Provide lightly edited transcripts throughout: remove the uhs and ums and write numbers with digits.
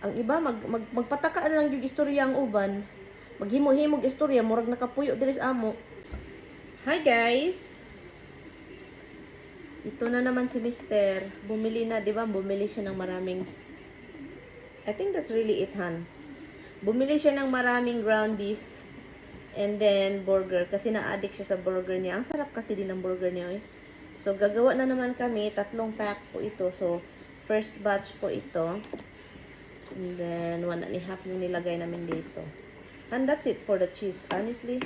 Ang iba magpataka na lang yung istorya ang uban. Maghimo-himog istorya murag nakapuyo diri sa amo. Hi guys. Ito na naman si Mister. Bumili na, 'di ba? Bumili siya ng maraming I think that's really it, Han. Bumili siya ng maraming ground beef and then burger kasi na-addict siya sa burger niya. Ang sarap kasi din ng burger niya, eh. So gagawa na naman kami, 3 pack po ito. So first batch po ito. And then 1.5 yung nilagay namin dito. And that's it for the cheese, honestly.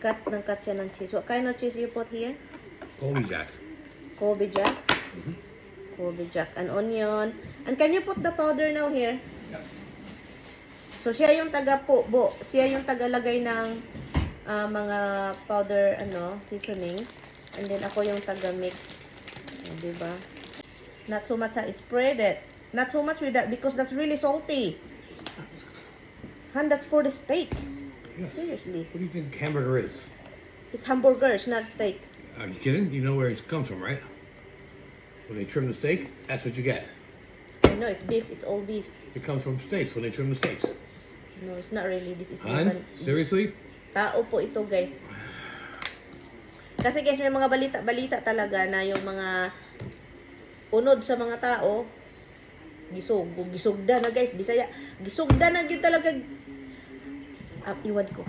Cut siya ng cheese. What kind of cheese you put here? Colby Jack. Kobe Jack. Kobe Jack. An onion. And can you put the powder now here? Yep. So, siya yung taga-po. Siya yung tagalagay ng mga powder, seasoning. And then, ako yung taga-mix. Diba? Not so much, spread it. Not so much with that because that's really salty. And that's for the steak. Yeah. Seriously. What do you think hamburger is? It's hamburgers, not steak. Are you kidding? You know where it comes from, right? When they trim the steak, that's what you get. I know, it's beef. It's all beef. It comes from steaks when they trim the steaks. No, it's not really. This is Han? Seriously? tao po ito, guys. Kasi guys, may mga balita talaga na yung mga unod sa mga tao, gisugda na guys, Bisaya, gisugda na yun talaga. Iwan ko.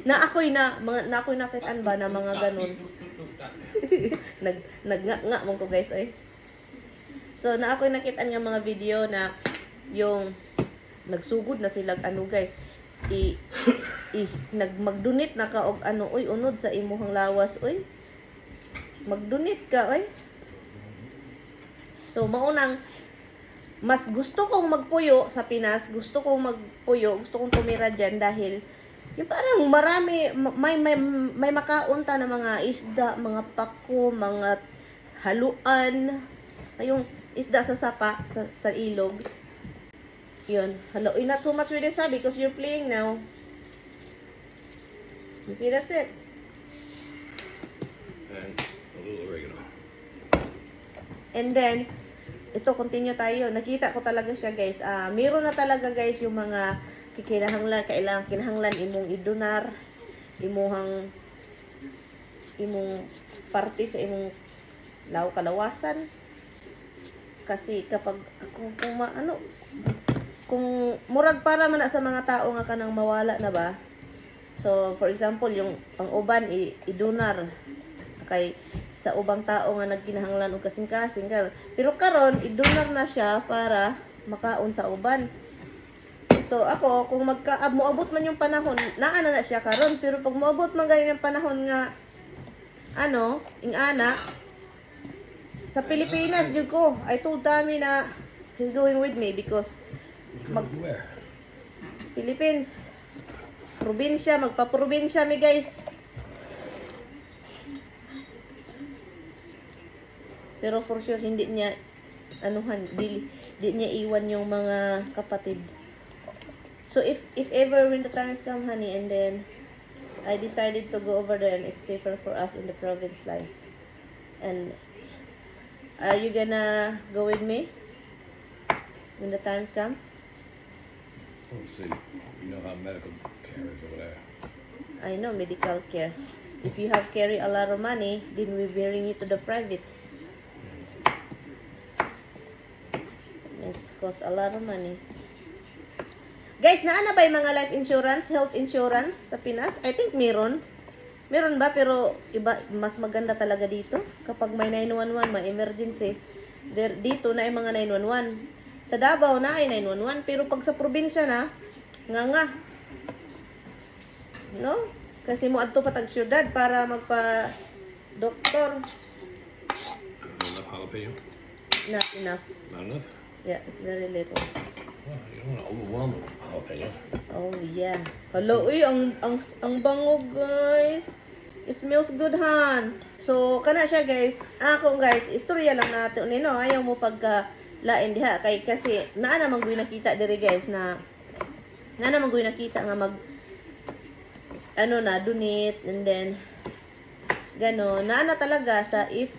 Na ako'y nakitaan ba na mga ganun. Nag-nga mo ko guys ay. So na ako'y nakitaan nga mga video na yung nagsugod na sila guys. Magdunit na ka og oy unod sa imuhang lawas oy. Magdunit ka oy. So maunang mas gusto kong magpuyo sa Pinas, gusto kong tumira diyan dahil yung parang marami may makaunta na mga isda, mga pako, mga haluan, yung isda sa sapa sa ilog. Yun. Hello, not so much with this because you're playing now. Okay, that's it. And a little oregano. And then, ito, continue tayo. Nakita ko talaga siya, guys. Meron na talaga, guys, yung mga kinahanglan imong idonar, imong parte sa imong kalawasan. Kasi kapag, kung murag para man na sa mga tao nga kanang mawala na ba. So, for example, yung ang uban, idonar. Kay sa ubang tao nga nagkinahanglan og kasing-kasing pero karon idonar na siya para makaon sa uban. So ako kung moabot man yung panahon naa na siya karon pero pag moabot man ganin ang panahon nga ing-ana sa Pilipinas jud ko I told Tami na he's going with me because Where? Philippines probinsya magpa-probinsya mi guys. Pero for sure, hindi niya, di niya iwan yung mga kapatid. So, if ever when the times come, honey, and then, I decided to go over there and it's safer for us in the province life. And, are you gonna go with me? When the times come? We'll see. You know how medical care is over there. I know, medical care. If you have carry a lot of money, then we bring you to the private. It's cost a lot of money. Guys, naana ba yung mga life insurance, health insurance sa Pinas? I think meron. Meron ba? Pero iba, mas maganda talaga dito. Kapag may 911, may emergency. Dito na ay mga 911. Sa Davao na ay 911. Pero pag sa probinsya na, nga. No? Kasi mo adto patag syudad para magpa-doktor. Enough jalapeno? Not enough. Not enough? Yeah, it's very little. Well, you don't want to overwhelm them with jalapeno. Oh, yeah. Hello, ang bango, guys. It smells good, Han. So, kana siya, guys. Ako, guys, istorya lang natin. No? Ayaw mo pagka-lain diha. Kasi, naa naman ko nakita diri, guys, na naman ko nakita nga donate, and then, Gano, naana talaga sa if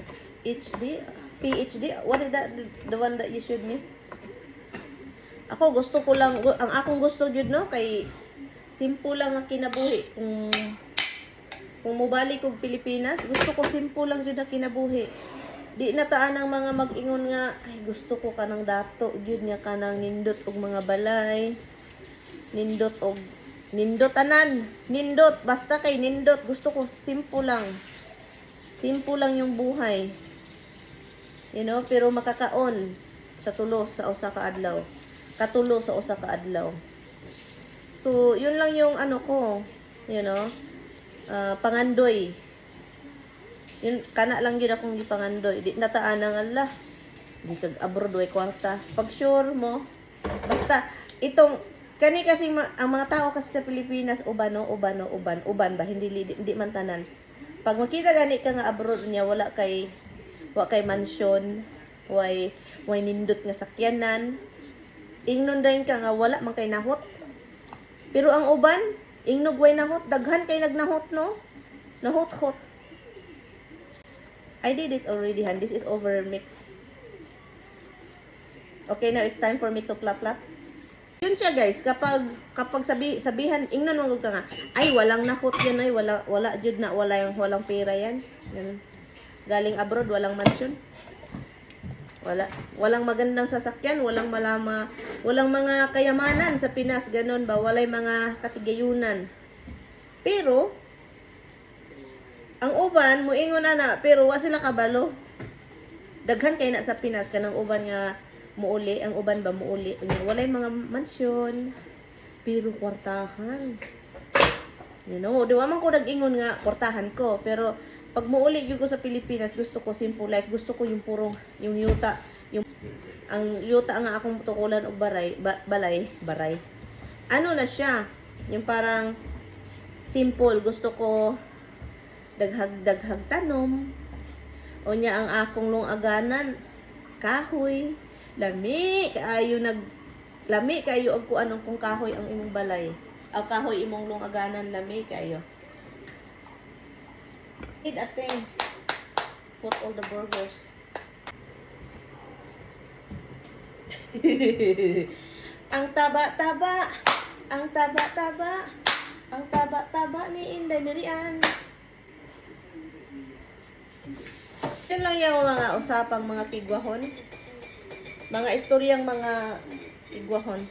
HD, PhD, what is that, the one that you showed me? Ako gusto ko lang, ang akong gusto jud no kay simple lang ang kinabuhi. Kung mobalik og Pilipinas, gusto ko simple lang jud ang kinabuhi. Di nataan ang mga mag-ingon nga, ay gusto ko kanang dato jud nga kanang nindot og mga balay. Nindot anan, nindot basta kay nindot, gusto ko simple lang. Simple lang yung buhay. You know, pero makakaon sa tulo sa usa ka adlaw. Katulo sa usa ka adlaw. So, yun lang yung ano ko, you know, pangandoy. Yun, kana lang yun akong gipangandoy. Di nataan ang Allah. Di kag abroad way kwarta. Pag sure mo, basta, itong, kani kasi, ang mga tao kasi sa Pilipinas, uban ba, hindi man tanan. Pag makita gani ka nga abroad niya, wala kay mansion, way nindot nga sakyanan, ingnon dayon ka nga wala man kay nahot. Pero ang uban, ingnog way nahot, daghan kay nagnahot no. Nahot-hot. I did it already, han. This is over mix. Okay, now it's time for me to plap. Yun siya guys, kapag sabihan, ingnon mo ka nga, ay walang nahot yan ay, wala jud na, walang pera yan. Ganun. Galing abroad, walang mansion. Walang magandang sasakyan, walang mga kayamanan sa Pinas, ganun ba? Walay mga katigayunan. Pero, ang uban, muingon na, pero wa sila kabalo. Daghan kay na sa Pinas, kanang uban nga muuli, ang uban ba muuli. Walay mga mansyon, pero kwartahan. You know, di man ko nag-ingon nga kwartahan ko, pero pag muuli yung ko sa Pilipinas, gusto ko simple life. Gusto ko yung purong, yung yuta. Ang yuta nga akong tukulan o baray. Ano na siya? Yung parang simple. Gusto ko daghag tanom. O niya ang akong lungaganan, kahoy. Lami kayo og kung anong kung kahoy ang imong balay. Ang kahoy imong lungaganan, lami kayo. Need a thing. Put all the burgers. Ang taba-taba. Ang taba-taba. Ang taba-taba ni Inday Mirian. Yun lang yung mga usapang mga kigwahon. Mga istoryang mga kigwahon.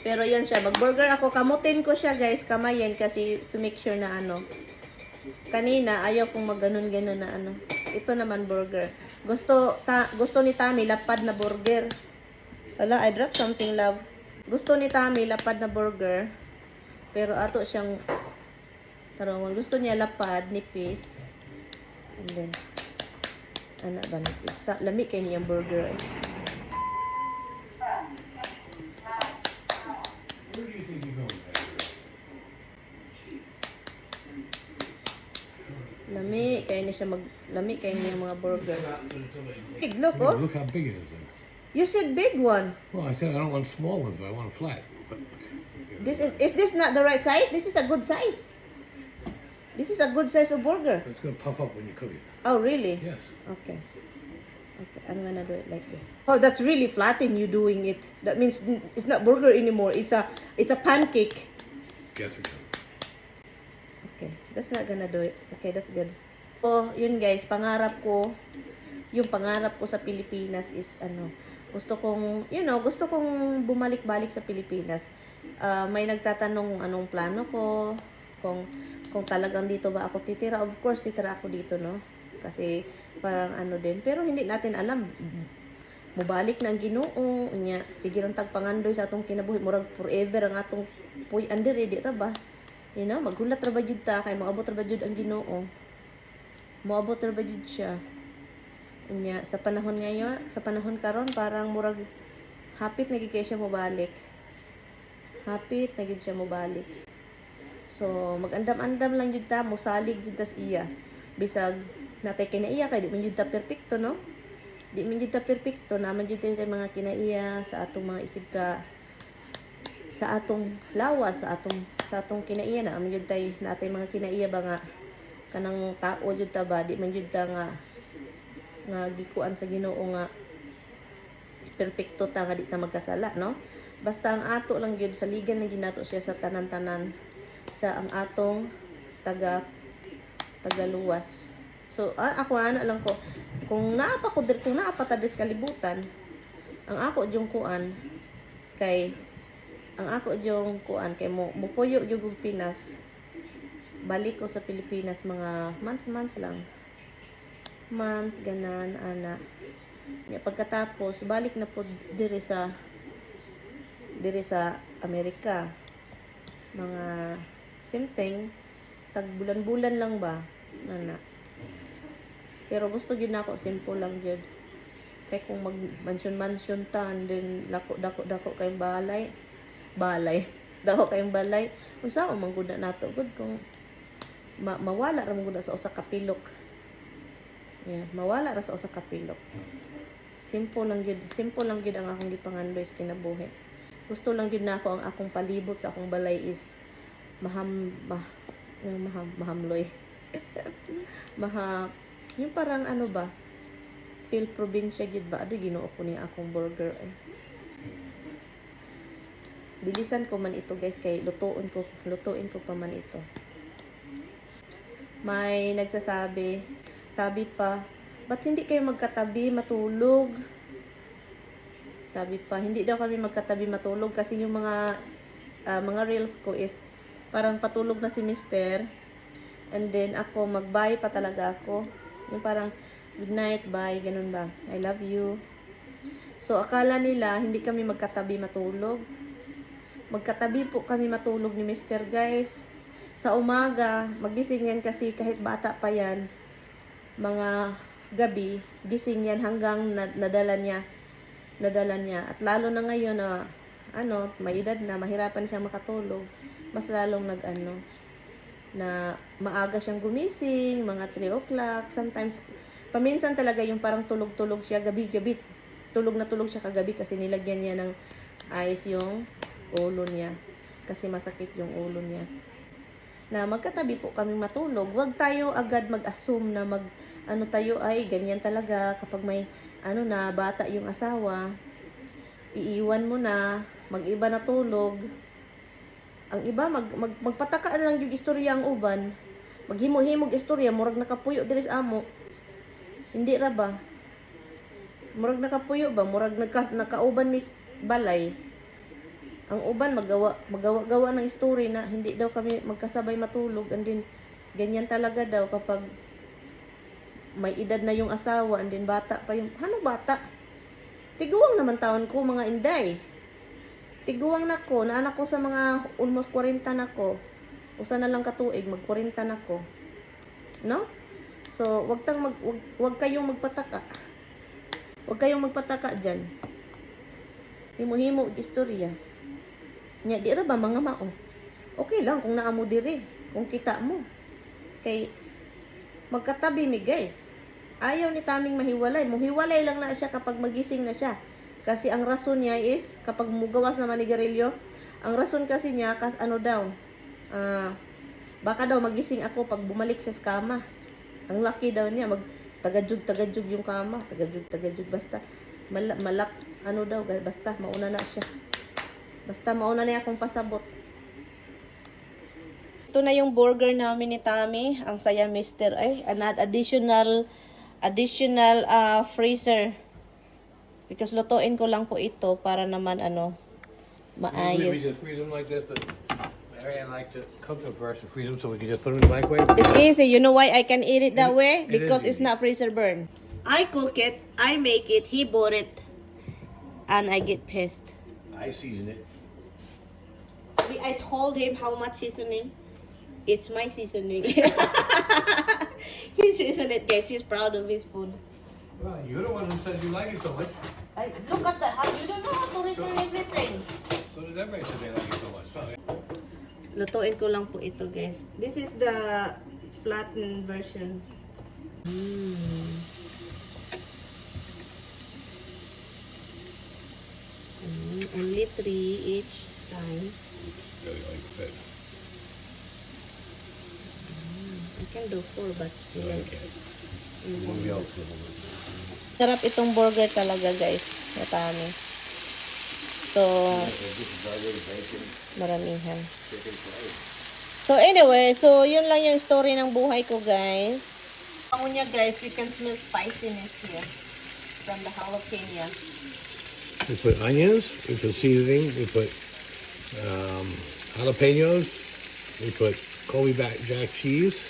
Pero yan siya. Mag-burger ako. Kamutin ko siya guys. Kamayin kasi to make sure na ano. Kanina, ayaw kong mag-ganon-ganon na ano. Ito naman burger. Gusto ni Tami, lapad na burger. Wala, I dropped something, love. Gusto ni Tami, lapad na burger. Pero ato siyang tarawang. Gusto niya lapad, nipis. And then, anak ba nipis? Lami kayo niyang burger. Lami kayo niya mga burger. Big, look, Yeah, oh. look how big it is. Then. You said big one. Well, I said I don't want small ones, but I want flat. But, Is this not the right size? This is a good size. This is a good size of burger. it's going to puff up when you cook it. Oh, really? Yes. Okay. Okay, I'm gonna do it like this. Oh, that's really flatten you doing it. That means it's not burger anymore. It's a pancake. Yes, it is. Okay, that's not gonna do it. Okay, that's good. Oh, yun guys, yung pangarap ko sa Pilipinas is gusto kong bumalik-balik sa Pilipinas. May nagtatanong anong plano ko, kung talagang dito ba ako titira. Of course, titira ako dito, no? Kasi parang din. Pero hindi natin alam. Mubalik na ang Ginoo. Sige lang tagpangandoy sa atong kinabuhi. Murag forever ang atong puy. Under, di ra ba? You know, maghulat ra ba jud ta kay moabot ra ba jud ang Ginoo. Moabot ra ba jud siya. Sa panahon ngayon, sa panahon karon parang murag hapit na gid kay siya mobalik. Hapit na gid siya mobalik. So, magandam-andam lang jud ta, mosalig jud tas iya. Bisag natay kinaiya kay di man jud ta perpekto, no? Di man jud ta perpekto, naman jud tayo mga kinaiya sa atong mga isigka, sa atong lawas, sa atong kinaiya na aman jud tay natay mga kinaiya ba nga kanang tao jud ta ba, di man jud ta nga gikuan sa Ginoo nga perpekto ta nga di ta magkasala, no? Basta ang ato lang gyud saligan lang ginato siya sa tanan-tanan, sa ang atong tagaluwas. So ako ana lang ko kung naapa ko kung naapa ta des kalibutan, ang ako jung kuan kay mupuyo jud og Pinas. Balik ko sa Pilipinas mga months lang. Months ganan ana. Nya pagkatapos balik na po diri sa Amerika. Mga same thing, tag bulan-bulan lang ba ana. Pero gusto gyud nako simple lang gyud. Kay kung mag mansion ta and then dako kay balay. Dako kay balay. Unsa man gud nato gud kung mawala ra mo gud sa usa ka pilok. Yeah, mawala ra sa usa ka pilok. Simple lang gyud ang akong gipangandoy sa kinabuhi. Gusto lang gyud nako ang akong palibot sa akong balay is mahamloy. Yung parang ano ba? Feel probinsya gyud ba? Ado Ginoo ko ni akong burger ay. Bilisan ko man ito guys kay lutuin ko pa man ito. May nagsasabi, sabi pa, ba't hindi kayo magkatabi matulog? Sabi pa, hindi daw kami magkatabi matulog kasi yung mga reels ko is parang patulog na si Mister and then ako mag-bye pa talaga ako. Yung parang good night, bye, ganun ba? I love you. So akala nila hindi kami magkatabi matulog. Magkatabi po kami matulog ni Mister guys. Sa umaga, magising yan kasi kahit bata pa yan, mga gabi, gising yan hanggang nadala niya. At lalo na ngayon na may edad na, mahirapan siyang makatulog, mas lalong na maaga siyang gumising, mga 3 o'clock, sometimes, paminsan talaga yung parang tulog-tulog siya gabi-gabi. Tulog na tulog siya kagabi kasi nilagyan niya ng ice yung ulo niya. Kasi masakit yung ulo niya. Na magkatabi po kami matulog. Huwag tayo agad mag-assume na tayo ay ganyan talaga kapag may bata yung asawa. Iiwan mo na, mag-iba na tulog. Ang iba magpataka na lang yung istorya ang uban. Maghimo-himog istorya, murag nakapuyo diri sa amo. Hindi ra ba? Murag nakapuyo ba? Murag nakauban mis balay. Ang uban magawa ng story na hindi daw kami magkasabay matulog and then ganyan talaga daw kapag may edad na yung asawa and then bata pa yung bata? Tiguang naman taon ko mga inday. Tiguang nako, na anak ko sa mga almost 40 nako. Usa na lang katuig mag 40 nako. No? So wag kayong magpataka. Wag kayong magpataka diyan. Himo-himo istorya. Nya di ra ba mga mao? Okay lang kung naa mo diri, kung kita mo. Kay magkatabi mi guys. Ayaw ni Taming mahiwalay. Muhiwalay lang na siya kapag magising na siya. Kasi ang rason niya is kapag mugawas na manigarilyo, ang rason kasi niya baka daw magising ako pag bumalik siya sa kama. Ang lucky daw niya tagadyug yung kama, tagadyug basta basta mauna na siya. Basta mauna na akong pasabot. Ito na yung burger namin ni Tammy. Ang saya Mister. Ay, additional freezer. Because lutuin ko lang po ito para naman Usually we maayos. just freeze them like this, but Mary and I like to cook them first and freeze them so we can just put them in the microwave. It's easy. You know why I can eat it that way? It is Because it's easy. not freezer burn. I cook it, I make it, he bought it, and I get pissed. I season it. I told him how much seasoning. It's my seasoning. He seasoned it, guys. He's proud of his food. Well, you're the one who said you like it so much. Look at that. You don't know how to return everything. So does everybody say they like it so much. So, Lutuin ko lang po ito, guys. This is the flattened version. Only 3 each time. really like it. I can do 4, but yeah. Maybe I'll put them. Sarap itong burger talaga, guys. Matami. So, maramihan. So, anyway, so, yun lang yung story ng buhay ko, guys. Bango niya, guys, you can smell spiciness here from the jalapeno. We put onions, we put seasoning, we put jalapenos, we put Colby Jack cheese,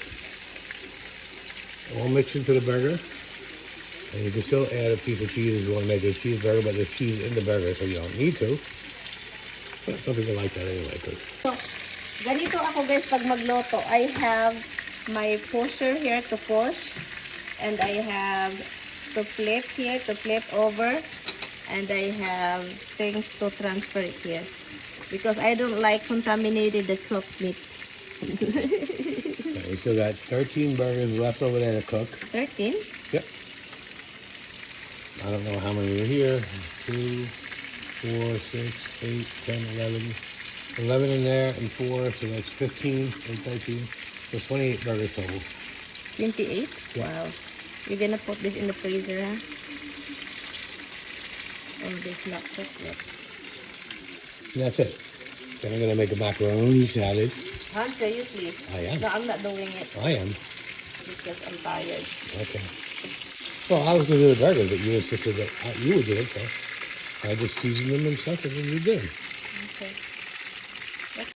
all mixed into the burger. And you can still add a piece of cheese if you want to make a cheeseburger, but there's cheese in the burger, so you don't need to. But some people like that anyway. So, ganito ako, guys, pag magloto. I have my pusher here to push. And I have to flip here, to flip over. And I have things to transfer it here. Because I don't like contaminated the cooked meat. Okay, we still got 13 burgers left over there to cook. 13? Yep. I don't know how many are here. 2, 4, 6, 8, 10, 11. 11 in there and 4, so that's 15, 8, 13. So 28 burgers total. 28? Yeah. Wow. You're gonna put this in the freezer, huh? Oh, this not cooked yet. And that's it. Then I'm going to make a macaroni salad. Huh? Seriously? I am. No, I'm not doing it I am. because I'm tired. Okay. Well, I was going to do the burgers, but you insisted that you would do it, so I just seasoned them and stuff, and then you did. Okay.